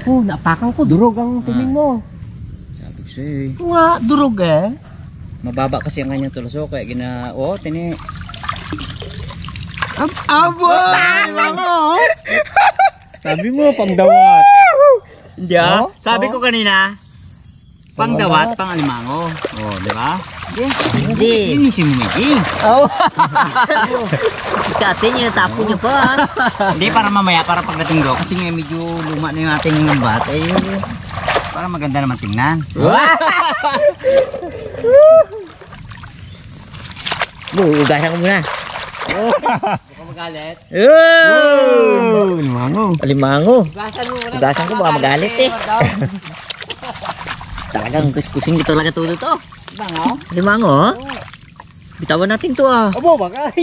Oh, napakan ko. Durog ang tingin mo. Sabi ko sa'yo eh. Nga, durog eh. Mababa kasi ang kanyang tulasok kaya tini. Abo! Sabi mo, pangdawat. Hindi ah. Sabi ko kanina, pangdawat, pang-alimango. Oh, di ba? Hindi. Linisin mo, Miggy. Oh. Sa atin niya, tapo niya pa. Hindi, para mamaya, para pagdating doon. Kasi nga medyo luma na yung ating lambat. Para maganda naman tingnan. Ugasan ko muna. Baka magalit. Limango. Alimango. Ugasan mo muna. Ugasan ko, baka magalit eh. Talagang kusing ito talaga tulo to. Limango, oh. Bitawan natin to ah. Abo, baka.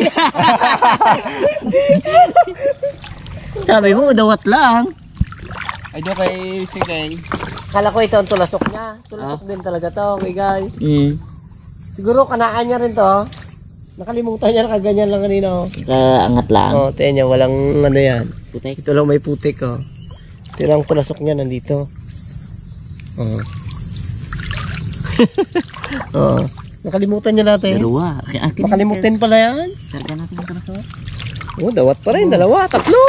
Sabi mo, dawat lang. Ay, do kay Sigay. Kala ko ito ang tulasok niya. Tulasok din talaga to, okay guys. Siguro kanaan niya rin to. Nakalimutan niya, nakaganyan lang kanina. Kaangat lang. Oh, tiyan niya, walang ano yan. Putek. Ito lang may putik oh. Ito lang tulasok niya nandito. Oh. Oh. Nakalimutan niya natin. Dalawa. Makalimutin pala yan. Karga natin ang tulasok. Oh, dawat pa rin. Dalawa, tatlo.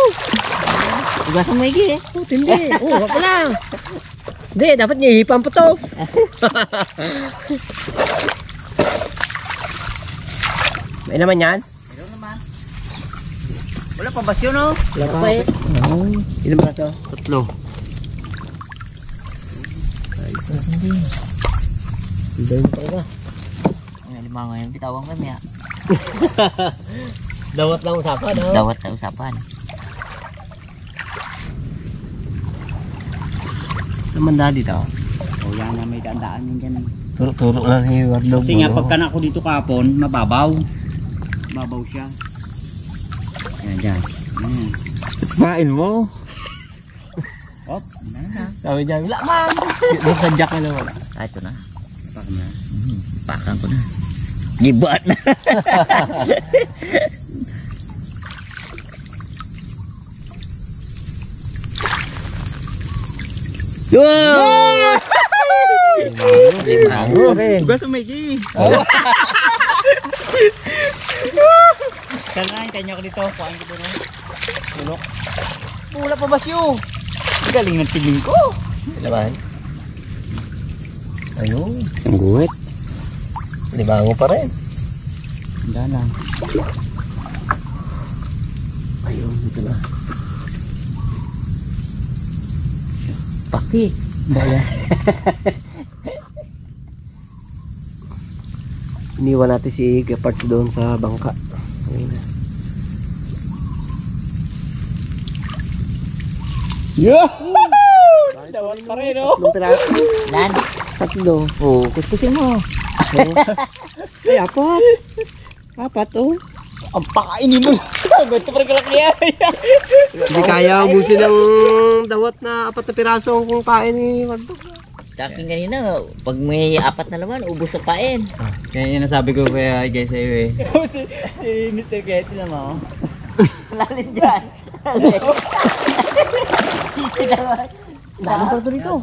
Ugasan mo iki eh. Oh, hindi. Oh, wag pa lang. Hindi, dapat nihihipan po to. May naman yan? Meron naman. Wala pa ba siya, no? Wala pa. Ilan ba ito? Tatlo. Ilan mo talaga. Ang alimango yan, bitawan kami ah. Dawat lang usapan, no? Dawat na usapan. Naman na dito. O yan na may daan yun dyan. Turo lang si Wardo. Kasi nga pagka na ako dito kapon, mababaw. Mababaw siya. Yan dyan. Kain mo. Op, Sabi niya, wala man. Nagsadyak ka na wala. Ah, ito na. pak na. Pakan ko na. Gibat na. Wow! Limango. Tugas sa Miggy. Kailangan kanya ko dito. Kuhain ko doon. Tulok. Wala pa ba siyo? Galing ng tiling ko. Laban. Ayun. Ang guwit. Limango pa rin. Handa lang. Ayun, dito na. Paki. Daya. Iniwan natin si Gepards doon sa bangka. Ayun na. Yeah! Dawat pa rin, no? Tatlong piraso. Nan. Tatlo. Oh, kuskusin mo. Ay, apat. Apat, oh. Ang pakainin mo. Ganito pa rin kalaki yan. Hindi kaya ubusin ng dawat na apat na piraso kung kain ni Wardo. Saking kanina, pag may apat na laman, ubos sa pain. Kaya yung nasabi ko kaya guys sa'yo eh. si Mr. Getty naman. Lalim dyan. Dami pa ito dito.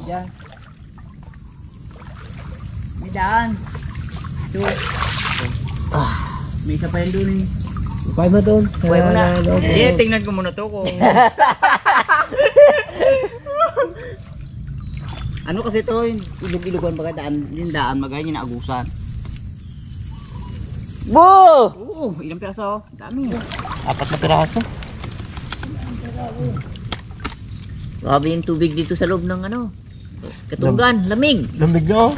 May daan. Ito. May isa pa yun doon eh. Upay mo doon. Upay mo na. Hindi, tingnan ko muna to kung... Ano kasi to, ilog-ilogan baga daan, yung daan magaya yung naagusan. Bo! Oo, ilang piraso? Dami. Apat na piraso. Grabe yung tubig dito sa loob ng ano. Katunggan, lamig. Lamig na, oh.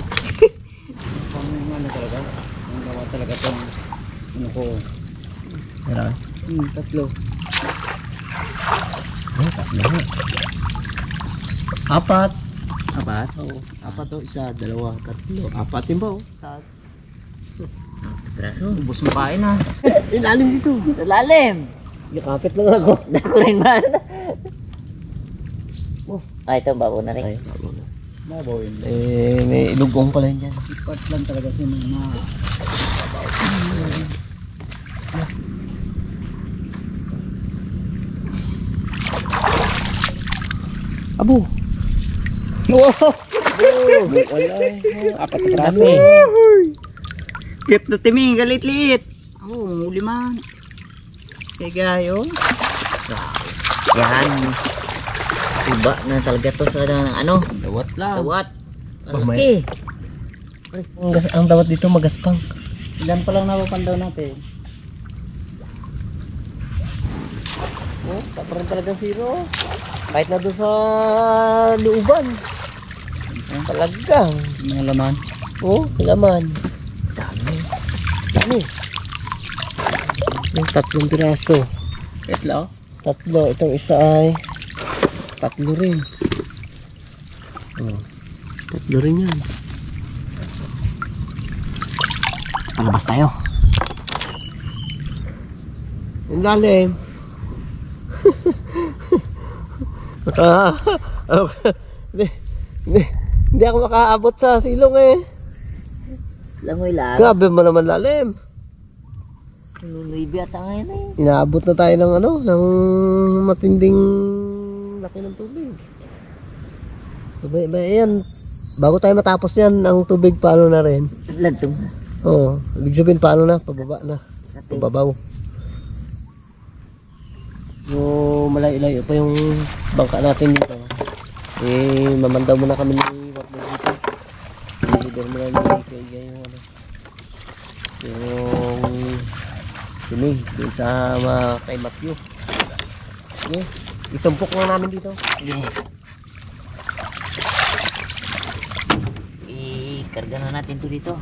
Ano talaga? Ang gawa talaga to. Ano ko? Meron. Tatlo. Apat. Apat? Oo. Apat, oh. Isa, dalawa, tatlo. Apat din ba, oh? Piraso. Ubus ng pain ha. Ilalim dito. Sa lalim. Nakapit lang ako. Dako rin man. Ah, ito babo na rin. Ay, Mabaw yun. may ilugong pala yun dyan. Ipat lang talaga siya ng mga... Abo. Apat na praso. Kit na timing, galit-liit. Oh, muli man. Kaya gayo. Yan. Iba na talaga to sa ano. Dawat lang. Tawat. Mamaya. Ang dawat dito magaspang. Ilan pa lang napapandaw natin? Oh, taparan talagang zero. Kahit na doon sa looban. Talagang. Mga laman. Oh, laman. Dami. Dami. Yung 3 piraso. Ketlo. 3. Itong isa ay 3 rin. Oh, 3 rin yan. Palabas tayo. Ang lalim. Hindi ako makaabot sa silong eh. Langoy lang. Grabe mo naman lalim. Nunuibi at ang ngayon eh. Inaabot na tayo ng ano, ng matinding laki ng tubig. So, yan, bago tayo matapos yan, ang tubig paano na rin. Lantong. Oo, ibig sabihin paano na, pababa na, pababaw. Yung malayo-layo pa yung bangka natin dito. Eh, mamandaw muna kami ni Wardo dito. I-leader muna ni Kaya yung ano. Yung sinig, dun sa kay Matthew. Okay, itumpok lang namin dito. Ikarga na natin to dito.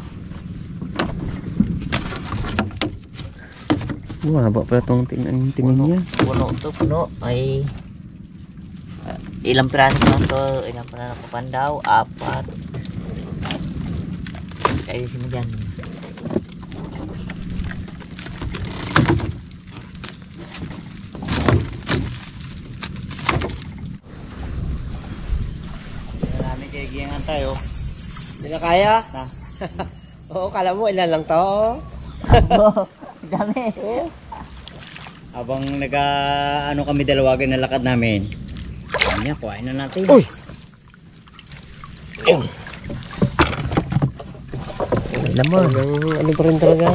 Haba pala itong tingin niya. Puno to, puno. Ay ilang piraso lang to. Ilang pala ng kapandaw. 4. Ayusin mo dyan. Marami kagiyangan tayo. Hindi na kaya? Oo, kala mo ilan lang to? Dami. Habang ano kami dalawagan na lakad namin. Kanya, kuhain na natin. Uy! Alam mo, ano pa rin talaga?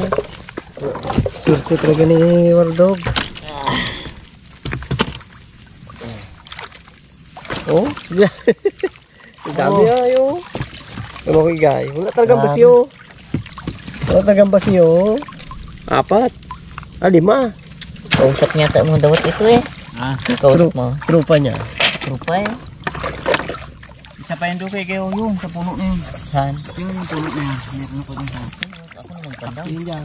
Surte talaga ni Wardog. Oh, ang dami ayo. Ano kay guy? Wala talagang basyo. Wala talagang basyo. 4. 5. Kausap niya tayo mo dawat ito eh. Kausap mo. Trupa niya. Rupa eh. Isa pa yung dukay kayo yung sa puno na yun. Saan? Yung puno na yun. Meron ako dun sa. Ako naman pandaw. Yun dyan.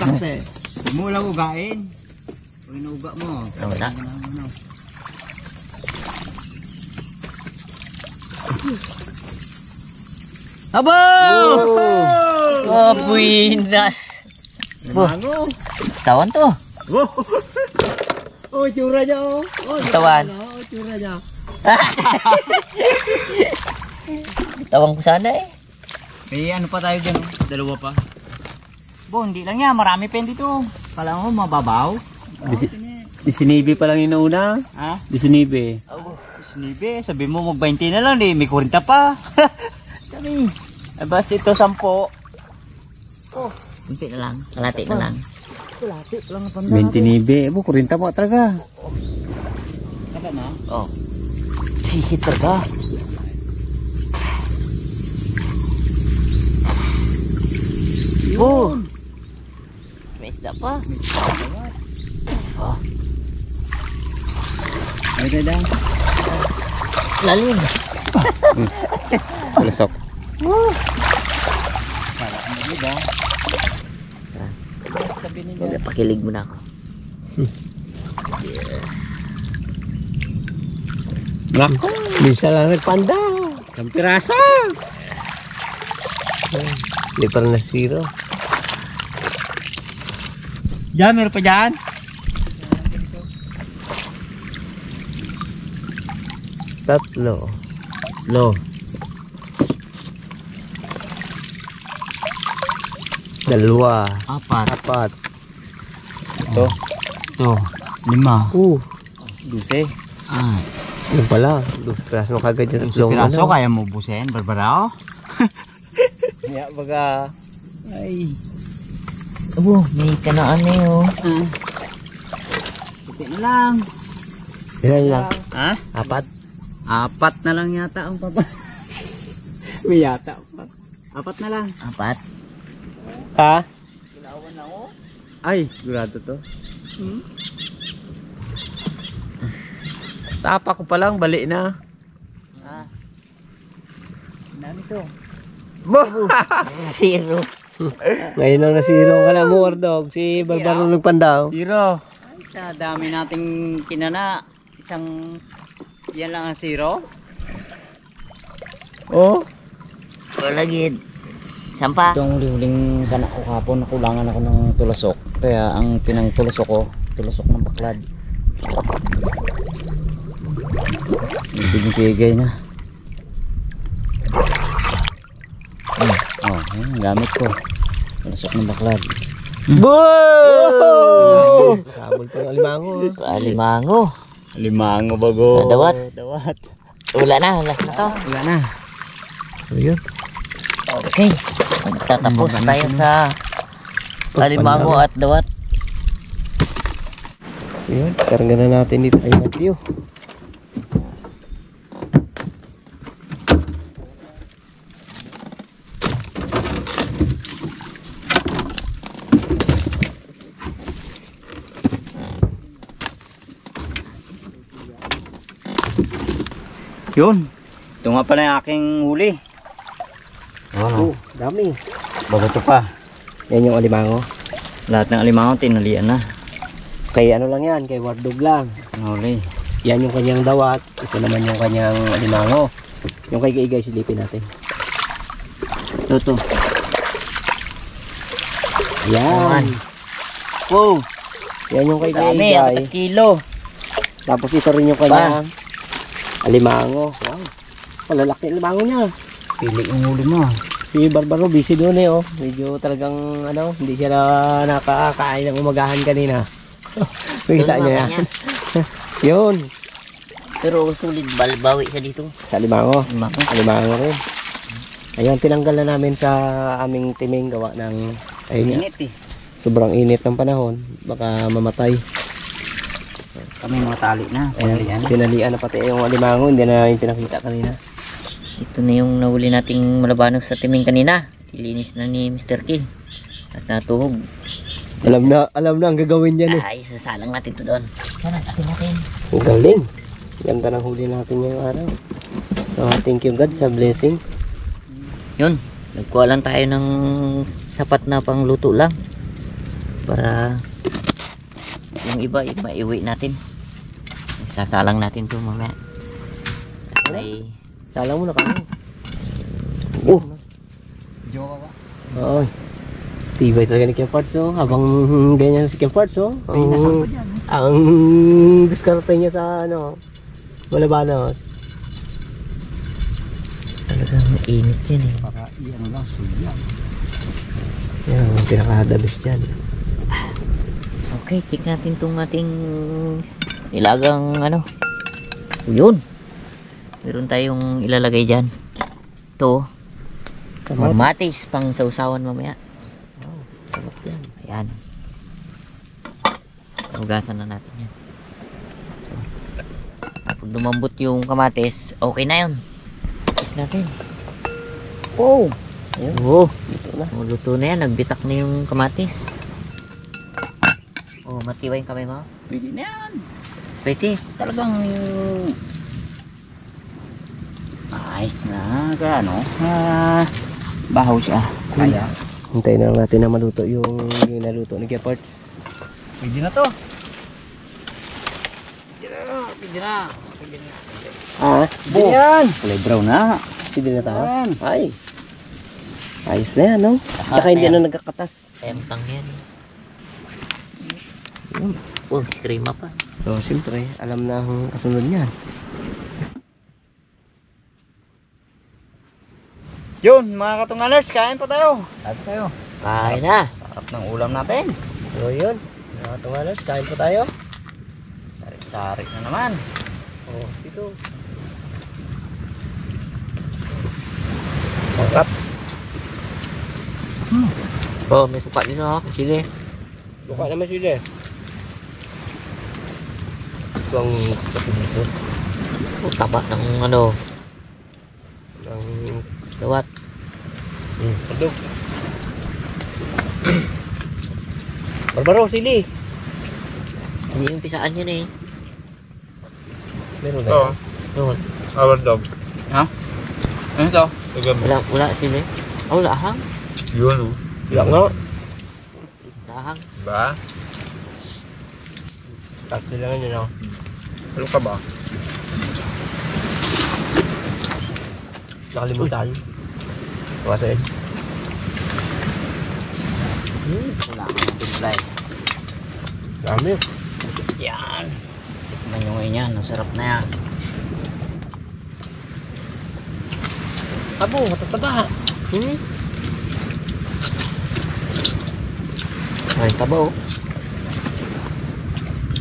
Kasi, huwag mo lang ugain. Huwag inuga mo. Wala. Abo! Oh, buinas. Limango. Tawan to. Oh, tsura niya oh. Oh, Tawan. oh, tsura niya. Tawang ko sana eh. May ano pa tayo dyan, oh. Dalawa pa. Bo, hindi lang yan. Marami pa yun dito. Kala mo, mababaw. 19 pa lang yung nauna. Ha? 19. Sinibi, sabi mo mag-20 na lang, di. May 40 pa. Kami. Abas ito 10. Kunti na lang. Kalati na lang. 29. Abo, 40 mo talaga. Kaba na? Oh. Sisit talaga. Oh. May isda pa. Oh. Ay, dada. Lalim. Lusok. Huwag pakilig mo na ako. Nako. Bisa lang nagpanda. Isang piraso. Hindi pa rin na zero. Diyan, meron pa dyan. Tatlo. No. Dalawa. 4. 4. Ito. 5. 12. 6. Yun pala, 2 piraso kagad yung tatlong Piraso, kaya mo busin, Barbara, oh. Kaya baga. Ay. Abo, may kanaan na yun. Puti na lang. Ilan lang? Ha? 4? 4 na lang yata ang papa. May yata. 4 na lang. 4. Ha? Ay, sigurado to. Tapa ko pa lang, bali na. Dami to. Zero. Ngayon lang nasirong ka na mo, Wardog. Si Barbaro nagpandaw. 0. Ay, sa dami nating kinana. Isang, yan lang ang 0. Oh. Palagid. Sampa. Ito ang huli-huling kana ko kapon, nakulangan ako ng tulasok. Kaya ang pinangtulasok ko, tulasok ng baklad. Sigigay na. Oh, yan ang gamit ko. Tulasok ng baklad. Boom! Sabol pa ng alimango. Alimango. Limango bago. Sa dawat. Dawat. Wala na. Last na to. Wala na. So yun. Okay. Magtatapos tayo sa alimango at dawat. So yun. Karga na natin dito ay Matthew. Yun. Ito nga pala yung aking huli. Oh, dami. Bago pa. Yan yung alimango. Lahat ng alimango tinalian na. Kay ano lang yan, kay Wardog lang. Ang huli. Yan yung kanyang dawat. Ito naman yung kanyang alimango. Yung kay Igay silipin natin. Ito. Yan. Wow. Yan yung kay Dami. Igay. 4 kilo. Tapos ito rin yung kanyang alimango. Wow. Malalaki ang alimango niya. Pili yung huli mo. Si Barbaro busy doon eh oh. Medyo talagang ano, hindi siya na nakakain ng umagahan kanina. Nakita niya yan. Yun. Pero sulit balbawi siya dito. Sa alimango. Alimango. Alimango rin. Ayan, tinanggal na namin sa aming timing gawa ng ayun nga, Init eh. sobrang init ng panahon. Baka mamatay. Kami mga tali na. Ayan, tinalian na pati yung alimango. Hindi na yung pinakita kanina. Ito na yung nahuli nating malabanos sa timing kanina. Ilinis na ni Mr. King. At natuhog. Alam na ang gagawin niya eh. Ay, sasalang natin ito doon. Sana, atin natin. Ang galing. Ganda ng huli natin ngayong araw. So, thank you God sa blessing. Yun, nagkuha lang tayo ng sapat na pangluto lang. Para yung iba, maiuwi natin. Sasalang natin ito mamaya. At may... Salang mo na kami. Oh! Jowa ba? Oo. Tibay talaga ni Kim Parts, oh. Habang ganyan si Kim Parts, oh. Ang diskarte niya sa, ano, malabanos. Talagang mainit yan eh. Para iyan lang, sudya. Yan, ang pinakahadabis dyan. Okay, check natin itong ating nilagang ano. Yun. Meron tayong ilalagay dyan. Ito. Kamatis pang sausawan mamaya. Wow, sarap yan. Ayan. Hugasan na natin yan. So, kapag lumambot yung kamatis, okay na yun. Check natin. Oh! Ayan. Oh, dito na. Oh, luto na yan. Nagbitak na yung kamatis. Oh, matibay yung kamay mo. Pwede na yan. Pwede. Talagang ay na ano bahaw siya. Kaya Hintayin na lang natin na maluto yung naluto ni Kim Parts. pwede na to. Pwede na. Ah, Pwede yan. Kulay brown na. hindi na tayo. Ayan. Ay. Ayos na yan, no? Tsaka hindi na nagkakatas. Tempang yan. Oh, krema pa. So, siyempre, alam na ang kasunod niyan. Yun, mga katungalers, kain pa tayo. Kain tayo. Kain na. Sarap ng ulam natin. So, yun. Mga tungalas, kain po tayo. Sarik-sarik na naman. Oh, dito. Sarap. Oh, may suka din oh. Sili. Buka naman sila. Ito ang gusto ko dito. Oh, taba ng ano. Ang Dawat. pagdog. Barbaro, sili. Hindi yung pisaan yun eh. Meron na Oo. yan. Doon. Our dog. Ha? Ano to? Tagam. Wala sili. Oh, wala ahang. Yun o. Iyak nga. Wala ahang. Ba? Tapos nila yun, no? Ano ka ba? Nakalimutan. Kasi, Wala akong timpla eh. dami. Yan. Tikman nyo ngayon yan. Nasarap na yan. Abo, matataba. Ay, taba oh.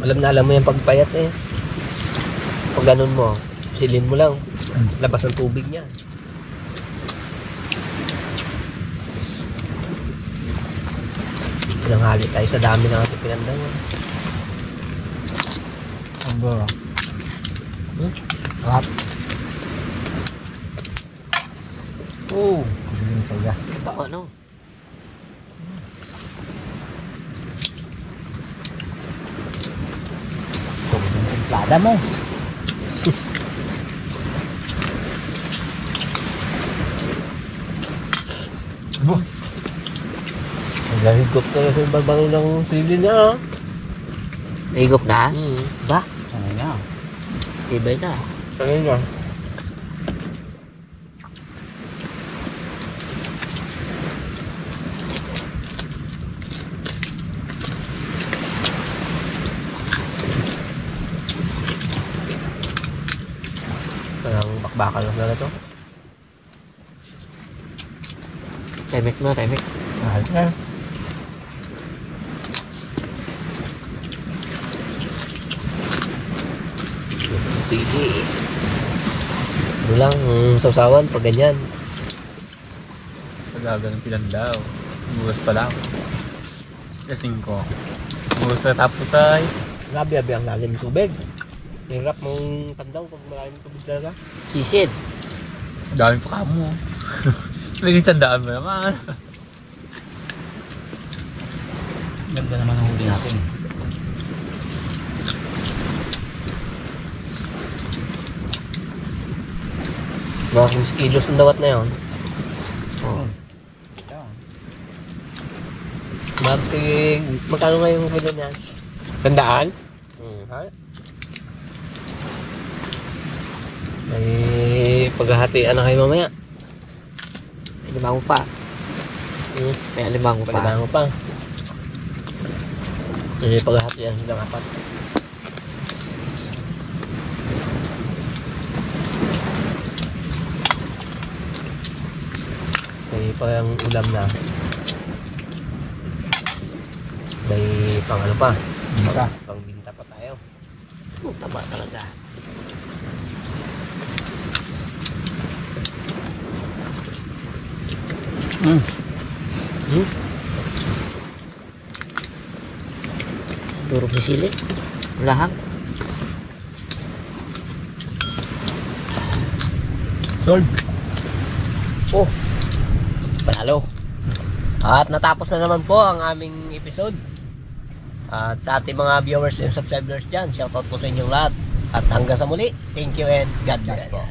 Alam mo yung pagpayat eh. Pag ganun mo, silin mo lang. Labas ng tubig niya. Pinanghali tayo sa dami ng ating pinandangan. Ang ba? Sarap. Oh, Taba no. Plada mo. naghigop na sa barbaro ng sili niya. Higop na? Ba? Ano nga? Tibay na. Ano niya? Parang bakbakan lang na ito. Temik na, temik. Mahal na. Sige. Ano lang, sausawan pag ganyan. Pagaga ng pinandaw. Bugas pa lang. Kasing ko. Bugas na tapos ay. Grabe ang lalim ng tubig. Hirap mong pandaw pag maraming tubig talaga. Sisid. Dami pa ka mo. Laging tandaan mo naman. Ganda naman ang huli natin. Mga 15 kilos ang dawat na yun. Oh. Magkano nga yung kilo niyan? 100? Ha? May paghahatian na kayo mamaya. Limango pa. May limango pa. Pagkano pa. May paghahatian silang apat. May parang ulam na. May pang ano pa. Pang binta pa tayo. Oh, taba talaga. Durog ni sili. Lahang. Sold. Oh, panalo. At natapos na naman po ang aming episode. At sa ating mga viewers and subscribers dyan, shoutout po sa inyong lahat. At hanggang sa muli, thank you and God bless po.